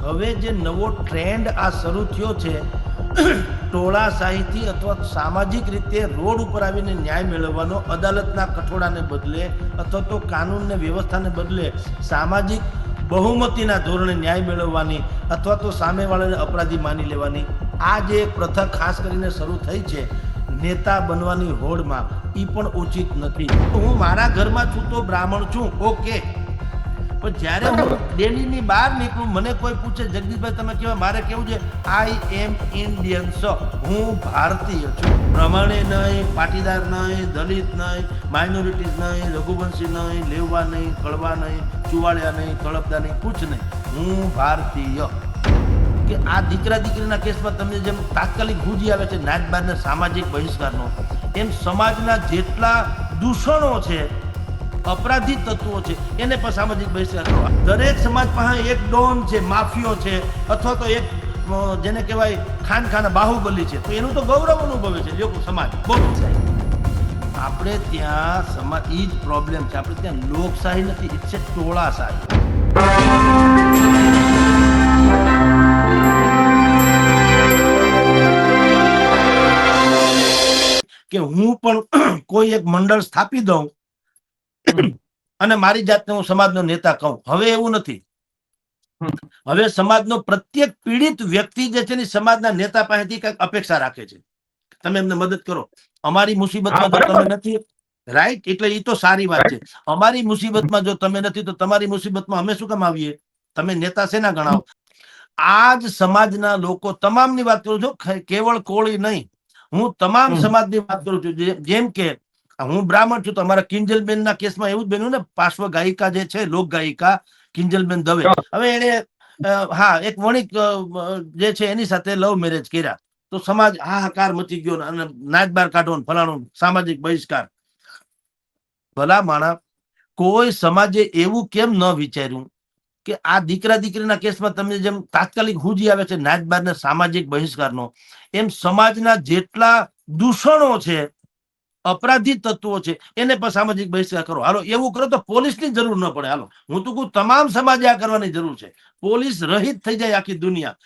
હવે જે નવો ટ્રેન્ડ આ શરૂ થયો છે ટોળાશાહીથી અથવા સામાજિક રીતે રોડ ઉપર આવીને ન્યાય મેળવવાનો, અદાલતના કઠોળાને બદલે અથવા તો કાનૂનને વ્યવસ્થાને બદલે સામાજિક બહુમતીના ધોરણે ન્યાય મેળવવાની અથવા તો સામેવાળાને અપરાધી માની લેવાની આ જે પ્રથા ખાસ કરીને શરૂ થઈ છે નેતા બનવાની હોડમાં, એ પણ ઉચિત નથી. હું મારા ઘરમાં છું તો બ્રાહ્મણ છું, ઓકે, પણ જ્યારે હું ડેલીની બહાર નીકળું, મને કોઈ પૂછે જગદીશભાઈ તમે કેવા, મારે કેવું છે આઈ એમ ઇન્ડિયન, હું ભારતીય છું. પ્રમાણે નહીં, પાટીદાર નહીં, દલિત નહીં, માઇનોરિટીઝ નહીં, રઘુવંશી નહીં, લેવા નહીં, કળવા નહીં, ચુવાડિયા નહીં, તળપદા નહીં, પૂછ નહીં, હું ભારતીય. કે આ દીકરા દીકરીના કેસમાં તમને જેમ તાત્કાલિક ગુજી આવે છે નાચબારને સામાજિક બહિષ્કારનો, એમ સમાજના જેટલા દૂષણો છે, અપરાધી તત્વો છે, એને પણ સામાજિક બહિષ્કાર કરવા. દરેક સમાજ પાસે એક ડોન છે, માફિયો છે, અથવા તો એક જેને કહેવાય ખાનખાના બાહુબલી છે, તો એનું તો ગૌરવ અનુભવે છે લોકો સમાજ. બોલો સાહેબ, આપણે ત્યાં સમાજ એ જ પ્રોબ્લેમ છે. આપણે ત્યાં લોકશાહી નથી, ઇટ્સ એ ટોળાશાહી. કે હું પણ કોઈ એક મંડળ સ્થાપી દઉં અને મારી જાતને હું સમાજનો નેતા કહું. હવે એવું નથી. હવે સમાજનો પ્રત્યેક પીડિત વ્યક્તિ જે છે ને સમાજના નેતા પાસેથી કઈક અપેક્ષા રાખે છે, તમે એમને મદદ કરો. અમારી મુસીબતમાં જો તમે નથી, રાઈટ, એટલે એ તો સારી વાત છે. અમારી મુસીબતમાં જો તમે નથી તો તમારી મુસીબતમાં અમે શું કામ આવીએ? તમે નેતા શેના ગણાવો? આ જ સમાજના લોકો, તમામની વાત કરું છું, કેવળ કોળી નહીં, હું તમામ સમાજની વાત કરું છું. જેમ કે હું બ્રાહ્મણ છું તો અમારા કિંજલબેન ના કેસમાં એવું જ બન્યું ને, પાર્શ્વ ગાયિકા જે છે, લોક ગાયિકા કિંજલબેન દવે, હવે એને હા એક વણિક જે છે એની સાથે લવ મેરેજ કર્યા, તો સમાજ હાહાકાર મચી ગયો અને નાચબાર કાઢો ફલાણું, સામાજિક બહિષ્કાર. ભલા માણા, કોઈ સમાજે એવું કેમ ન વિચાર્યું કે આ દીકરા દીકરીના કેસમાં તમને જેમ તાત્કાલિક હુજી આવે છે નાચબારને સામાજિક બહિષ્કારનો, એમ સમાજના જેટલા દૂષણો છે, અપરાધી તત્વો છે, એને પણ સામાજિક બહિષ્કાર કરો. હાલો એવું કરો તો પોલીસની જરૂર ન પડે. હાલો હું તો કહું તમામ સમાજે આ કરવાની જરૂર છે. પોલીસ રહિત થઈ જાય આખી દુનિયા.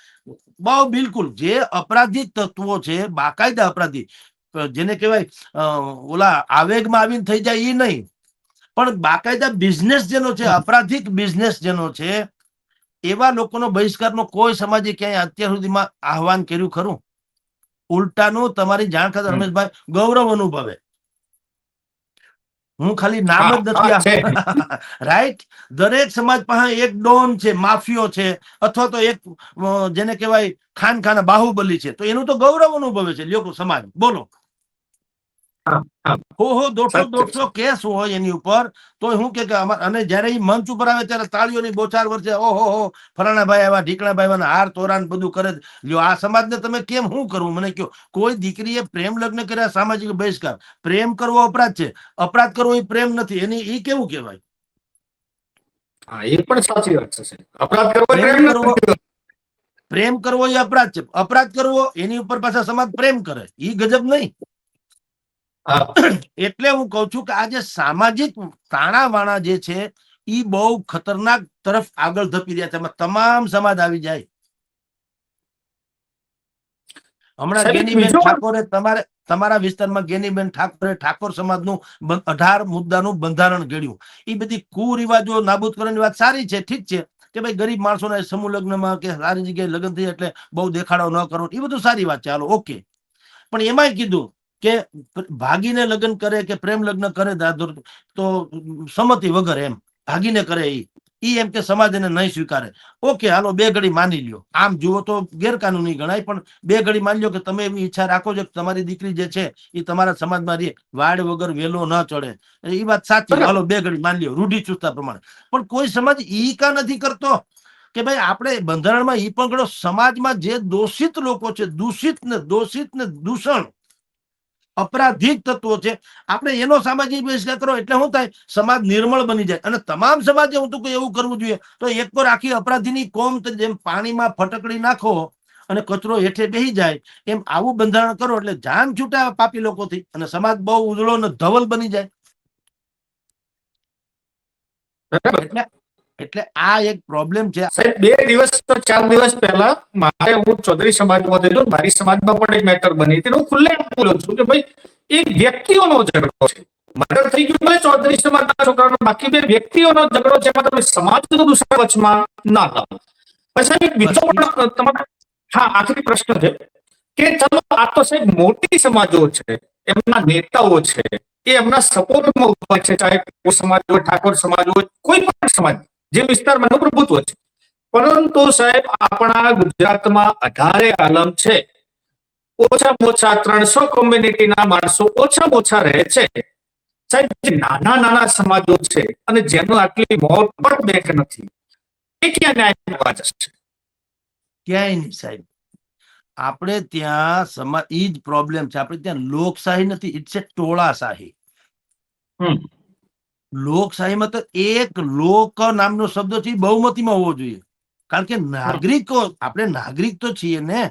બહુ બિલકુલ જે અપરાધી તત્વો છે, બાકાયદા અપરાધી, જેને કહેવાય ઓલા આવેગમાં આવીને થઈ જાય એ નહીં, પણ બાકાયદા બિઝનેસ જેનો છે, અપરાધિક બિઝનેસ જેનો છે, એવા લોકોનો બહિષ્કારનો કોઈ સમાજે ક્યાંય અત્યાર સુધીમાં આહવાન કર્યું ખરું? ઉલટાનું તમારી જાણ ખાતર રમેશભાઈ ગૌરવ અનુભવે. હું ખાલી નામ જ નથી, રાઈટ. દરેક સમાજ પાસે એક ડોન છે, માફિયો છે, અથવા તો એક જેને કહેવાય ખાનખાના બાહુબલી છે, તો એનું તો ગૌરવ અનુભવે છે લોકો સમાજ. બોલો, હો 150 કેસ હોય એની ઉપર, તો હું કે અને જયારે એ મંચ ઉપર આવે ત્યારે તાળીઓની બોચાર વર્ષે, ઓહો ફલાણા ભાઈ આવા, ઢીકણા ભાઈ હાર તોરાન બધું કરે. લ્યો આ સમાજને તમે કેમ શું કરવું મને કયો? કોઈ દીકરીએ પ્રેમ લગ્ન કર્યા, સામાજિક બહિષ્કાર. પ્રેમ કરવો અપરાધ છે, અપરાધ કરવો એ પ્રેમ નથી. એની એ કેવું કહેવાય? એ પણ સાચી વાત છે. અપરાધ કરવો પ્રેમ કરવો એ અપરાધ છે, અપરાધ કરવો એની ઉપર પાછા સમાજ પ્રેમ કરે, એ ગજબ નહીં? એટલે હું કઉ છું કે આ જે સામાજિક તાણાવાણા જે છે એ બહુ ખતરનાક તરફ આગળ ધપી રહ્યા છે. તમામ સમાજ આવી જાય. હમણાં ગેનીબેન ઠાકોરે તમારા વિસ્તારમાં ગેનીબેન ઠાકોરે ઠાકોર સમાજનું 18 મુદ્દાનું બંધારણ ઘડ્યું. એ બધી કુરિવાજો નાબૂદ કરવાની વાત સારી છે, ઠીક છે કે ભાઈ ગરીબ માણસોના સમૂહ લગ્નમાં કે સારી જગ્યાએ લગ્ન થઈ એટલે બહુ દેખાડો ન કરો, એ બધું સારી વાત છે, હાલો ઓકે. પણ એમાંય કીધું કે ભાગીને લગ્ન કરે કે પ્રેમ લગ્ન કરે તો સંમતિ વગર, એમ ભાગીને કરે ઈ એમ કે સમાજ એને નહીં સ્વીકારે. ઓકે હાલો 2 ઘડી માની લ્યો, આમ જુઓ તો ગેરકાનૂની ગણાય, પણ 2 ઘડી માની લ્યો કે તમે એવી ઈચ્છા રાખો છો કે તમારી દીકરી જે છે એ તમારા સમાજમાં રહે, વાડ વગર વેલો ન ચડે, એ વાત સાચી. હાલો 2 ઘડી માની લ્યો રૂઢિચુસ્તતા પ્રમાણે. પણ કોઈ સમાજ ઈ કા નથી કરતો કે ભાઈ આપણે બંધારણમાં ઈ પણ ગણો, સમાજમાં જે દોષિત લોકો છે, દૂષિત ને દૂષણ અપરાધિક તત્વો છે, આપણે એનો સામાજિક બહિષ્કાર કરો એટલે શું થાય? સમાજ નિર્મળ બની જાય. અને તમામ સમાજે હું તો એવું કરવું જોઈએ. તો એક પર આખી અપરાધીની કોમ જેમ પાણીમાં ફટકડી નાખો અને કચરો હેઠે બેસી જાય, એમ આવું બંધારણ કરો એટલે જાન છૂટા પાપી લોકોથી, અને સમાજ બહુ ઉજળો ને ધવલ બની જાય. એટલે એટલે આ એક પ્રોબ્લેમ છે. સાહેબ 2 દિવસ તો 4 દિવસ પહેલા મારે, હું ચૌધરી સમાજમાં હતો, મારી સમાજમાં પણ એક મેટર બની હતી. હું ખુલ્લે બોલું છું કે ભાઈ એક વ્યક્તિઓનો ઝઘડો છે. મર્ડર થઈ ગયું ભલે ચૌધરી સમાજના છોકરાનો, બાકી બે વ્યક્તિઓનો ઝઘડો છે. એમાં તમે સમાજનો દુષ્કર્મ વચમાં ના લાવો. પછી એક બીજો પણ તમારો, હા, આખરી પ્રશ્ન છે કે ચલો આ તો સાહેબ મોટી સમાજો છે, એમના નેતાઓ છે, એ એમના સપોર્ટમાં ઉભા છે, ચાહે કોળી સમાજ હોય, ઠાકોર સમાજ હોય, કોઈ પણ સમાજ, જે વિસ્તારમાં એનું પ્રભુત્વ છે. પરંતુ સાહેબ આપણા ગુજરાતમાં 18 આલમ છે, ઓછામાં ઓછા 300 કોમ્યુનિટીના માણસો ઓછામાં ઓછા રહે છે. સાહેબ જે નાના નાના સમાજો છે અને જેનો આટલી મોત પણ બેક નથી, એ ક્યાં ન્યાય મળવા જશે? ક્યાંય નહીં સાહેબ. આપણે ત્યાં સમાજ, ઈ જ પ્રોબ્લેમ છે. આપણે ત્યાં લોકશાહી નથી, ઇટ્સ એ ટોળાશાહી. લોકશાહીમાં તો એક લોક નામનો શબ્દ છે, બહુમતીમાં હોવો જોઈએ. કારણ કે નાગરિકો, આપણે નાગરિક તો છીએ ને.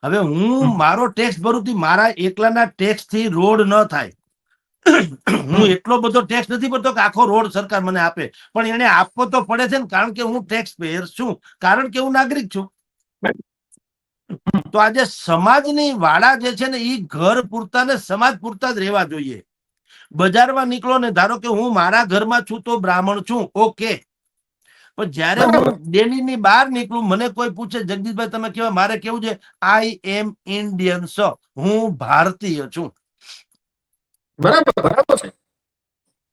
હવે હું મારો ટેક્સ ભરું છું, મારા એકલાના ટેક્સ થી રોડ ન થાય. હું એટલો બધો ટેક્સ નથી ભરતો કે આખો રોડ સરકાર મને આપે, પણ એને આપવો તો પડે છે ને, કારણ કે હું ટેક્સ પેયર છું, કારણ કે હું નાગરિક છું. તો આજે સમાજની વાડા જે છે ને, એ ઘર પૂરતા ને સમાજ પૂરતા જ રહેવા જોઈએ. બજારમાં નીકળો ને, ધારો કે હું મારા ઘરમાં છું તો બ્રાહ્મણ છું, ઓકે. પણ જયારે હું ડેલીની બહાર નીકળું, મને કોઈ પૂછે જગદીશભાઈ તમે કેવા, મારે કેવું છે, આઈ એમ ઇન્ડિયન, હું ભારતીય છું. બરાબર, બરાબર છે.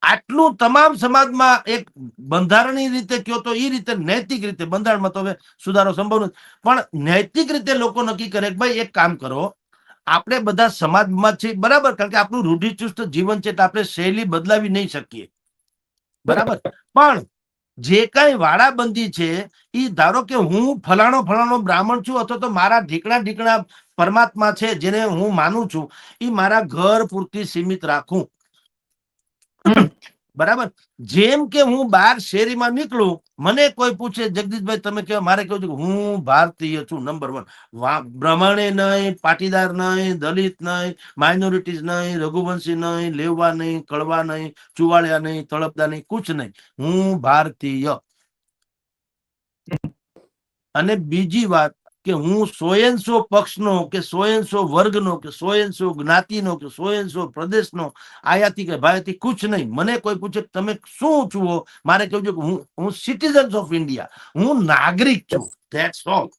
આટલું તમામ સમાજમાં એક બંધારણીય રીતે કયો તો, એ રીતે નૈતિક રીતે, બંધારણમાં તો હવે સુધારો સંભવ નથી, પણ નૈતિક રીતે લોકો નક્કી કરે કે ભાઈ એક કામ કરો, આપણે બધા સમાજમાં છીએ, બરાબર, કારણ કે આપણું રૂઢિચુસ્ત જીવન છે, એટલે આપણે શૈલી બદલાવી નહીં શકીએ, બરાબર. પણ જે કઈ વાડાબંધી છે, એ ધારો કે હું ફલાણો ફલાણો બ્રાહ્મણ છું, અથવા તો મારા ઢીકણા ઢીકણા પરમાત્મા છે જેને હું માનું છું, એ મારા ઘર પૂરતી સીમિત રાખું, બરાબર. જેમ કે હું બહાર શેરીમાં નીકળું, મને કોઈ પૂછે જગદીશભાઈ તમે કેવા, મારે કેવું છે કે હું ભારતીય છું, નંબર 1. બ્રાહ્મણે નહીં, પાટીદાર નહીં, દલિત નહીં, માઇનોરિટીઝ નહીં, રઘુવંશી નહીં, લેવા નહીં, કળવા નહીં, ચુવાડિયા નહીં, તળપદા નહીં, કુછ નહીં, હું ભારતીય. અને બીજી વાત કે હું 100 પક્ષનો કે 100 વર્ગનો કે 100 જ્ઞાતિનો કે 100 પ્રદેશનો આયાતી કે ભાયાતી કુછ નહીં. મને કોઈ પૂછે તમે શું છો, મારે કેવું છે કે હું સિટીઝન ઓફ ઇન્ડિયા, હું નાગરિક છું, ધેટ્સ ઓલ.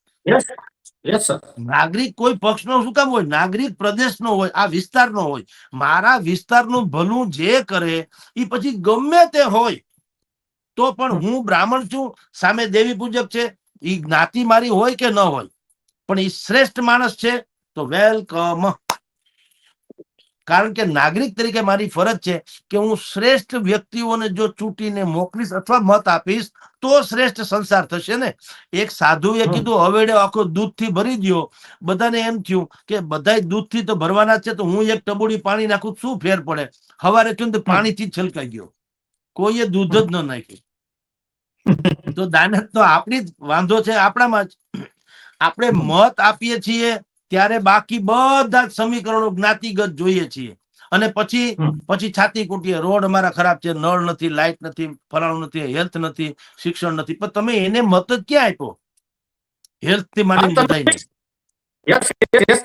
નાગરિક કોઈ પક્ષનો શું કામ હોય, નાગરિક પ્રદેશનો હોય, આ વિસ્તારનો હોય. મારા વિસ્તારનું ભલું જે કરે એ પછી ગમે તે હોય, તો પણ હું બ્રાહ્મણ છું, સામે દેવી પૂજક છે, એ જ્ઞાતિ મારી હોય કે ન હોય, પણ એ શ્રેષ્ઠ માણસ છે તો વેલકમ. કારણ કે નાગરિક તરીકે મારી ફરજ છે કે હું શ્રેષ્ઠ વ્યક્તિઓને જો ચૂંટીને મોકલીશ અથવા મત આપીશ તો શ્રેષ્ઠ સંસાર થશે ને. એક સાધુએ કીધું હવેડે આખો દૂધથી ભરી દ્યો, બધાને એમ થયું કે બધા દૂધથી તો ભરવાના છે, તો હું એક ટબુડી પાણી નાખું, શું ફેર પડે? હવારે થયું તો પાણીથી જ છલકાઈ ગયો, કોઈએ દૂધ જ ન નાખ્યું. તો દાનત તો આપણી જ વાંધો છે, આપણામાં જ. આપણે મત આપીએ છીએ ત્યારે બાકી બધા જ સમીકરણો જ્ઞાતિગત જોઈએ છીએ, અને પછી છાતી કૂટીએ, રોડ અમારા ખરાબ છે, નળ નથી, લાઈટ નથી, ફલાણું નથી, હેલ્થ નથી, શિક્ષણ નથી. પણ તમે એને મત જ ક્યાં આપ્યો? હેલ્થ થી માંડીને બધાને.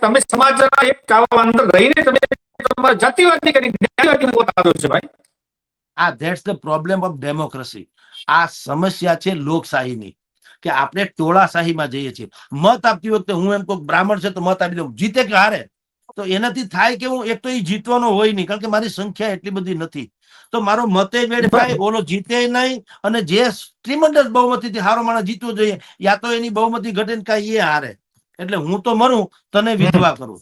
તમે સમાજના એક અંદર રહીને તમે તમારા જાતિવાદની કરી જ્ઞાતિવાદી મત આપ્યો છે ભાઈ. આ that's the problem of democracy. આ સમસ્યા છે લોકશાહીની, કે આપણે ટોળાશાહીમાં જઈએ છીએ. મત આપતી વખતે હું એમ કહું બ્રાહ્મણ છે તો મત આપી દઉં, જીતે કે હારે તો એનાથી થાય કે હું એક તો એ જીતવાનો હોય નહીં, કારણ કે મારી સંખ્યા એટલી બધી નથી, તો મારો મતે વેડફાય, ઓલો જીતે નહીં, અને જે ટ્રીમન્ડસ બહુમતીથી હારો માણસ જીતવો જોઈએ, યા તો એની બહુમતી ઘટે ને કાંઈ એ હારે, એટલે હું તો મરું, તને વિધવા કરું.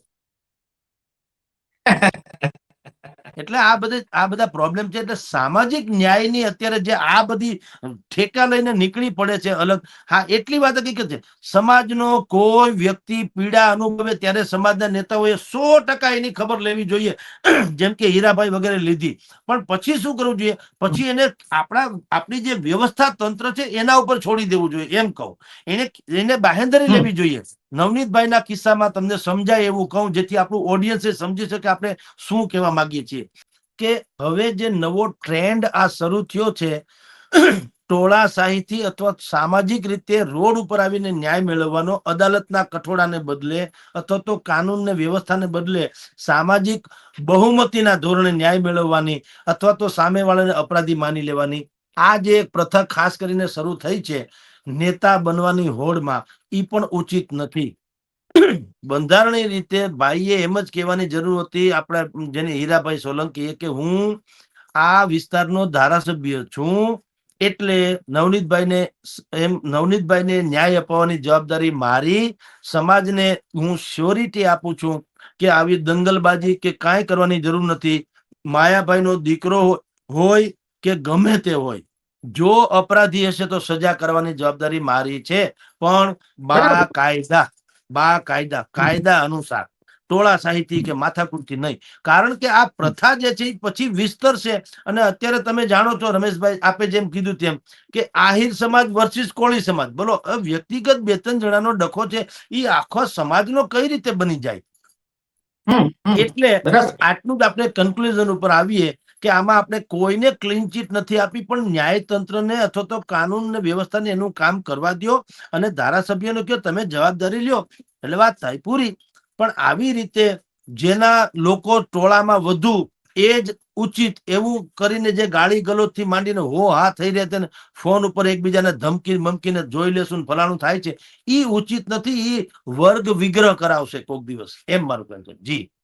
એટલે આ બધા પ્રોબ્લેમ છે. એટલે સામાજિક ન્યાયની અત્યારે જે આ બધી ઠેકા લઈને નીકળી પડે છે અલગ. હા, એટલી વાત હકીકત છે, સમાજનો કોઈ વ્યક્તિ પીડા અનુભવે ત્યારે સમાજના નેતાઓએ 100% એની ખબર લેવી જોઈએ, જેમ કે હીરાભાઈ વગેરે લીધી. પણ પછી શું કરવું જોઈએ? પછી એને આપણી જે વ્યવસ્થા તંત્ર છે એના ઉપર છોડી દેવું જોઈએ, એમ કહું. એને બાહેંધરી લેવી જોઈએ. નવનીતભાઈના કિસ્સામાં તમને સમજાય એવું કહું, જેથી આપણું ઓડિયન્સ સમજી શકે આપણે શું કહેવા માંગીએ છીએ. કે હવે જે નવો ટ્રેન્ડ આ શરૂ થયો છે ટોળાશાહીથી અથવા સામાજિક રીતે રોડ ઉપર આવીને ન્યાય મેળવવાનો, અદાલતના કઠોળાને બદલે અથવા તો કાનૂનને વ્યવસ્થાને બદલે સામાજિક બહુમતીના ધોરણે ન્યાય મેળવવાની અથવા તો સામેવાળાને અપરાધી માની લેવાની આ જે એક પ્રથા ખાસ કરીને શરૂ થઈ છે નેતા બનવાની હોડમાં, એ પણ ઉચિત નથી. બંધારણીય રીતે ભાઈએ એમ જ કહેવાની જરૂર હતી, આપણા જેને હીરાભાઈ સોલંકી, કે હું આ વિસ્તારનો ધારાસભ્ય છું એટલે નવનીતભાઈને ન્યાય અપાવવાની જવાબદારી મારી. સમાજને હું શ્યોરિટી આપું છું કે આવી દંગલબાજી કે કાંઈ કરવાની જરૂર નથી. માયાભાઈનો દીકરો હોય કે ગમે તે હોય, જો અપરાધી હશે તો સજા કરવાની જવાબદારી મારી છે, પણ કાયદા અનુસાર, ટોળાશાહીથી કે માથાકૂટથી નહીં. કારણ કે આ પ્રથા જે છે એ પછી વિસ્તરશે. અને અત્યારે તમે જાણો છો રમેશભાઈ, આપે જેમ કીધું તેમ કે આહિર સમાજ વર્સિસ કોળી સમાજ, બોલો વ્યક્તિગત બે ત્રણ જણાનો ડખો છે, એ આખો સમાજનો કઈ રીતે બની જાય? એટલે બરાબર. આટલું જ આપણે કન્ક્લુઝન ઉપર આવીએ કે આમાં આપણે કોઈને ક્લીન ચીટ નથી આપી, પણ ન્યાયતંત્રને અથવા તો કાનૂન ને વ્યવસ્થાને એનું કામ કરવા દો. અને ધારાસભ્યનો કહો તમે જવાબદારી લ્યો એટલે વાત થાય પૂરી. પણ આવી રીતે જેના લોકો ટોળામાં વધુ એ જ ઉચિત એવું કરીને જે ગાળી ગલોચ થી માંડીને હો હા થઈ રહ્યા છે, ફોન ઉપર એકબીજાને ધમકી મમકીને જોઈ લેશું ફલાણું થાય છે, ઈ ઉચિત નથી. ઈ વર્ગ વિગ્રહ કરાવશે કોક દિવસ, એમ મારું કહેવું છે. જી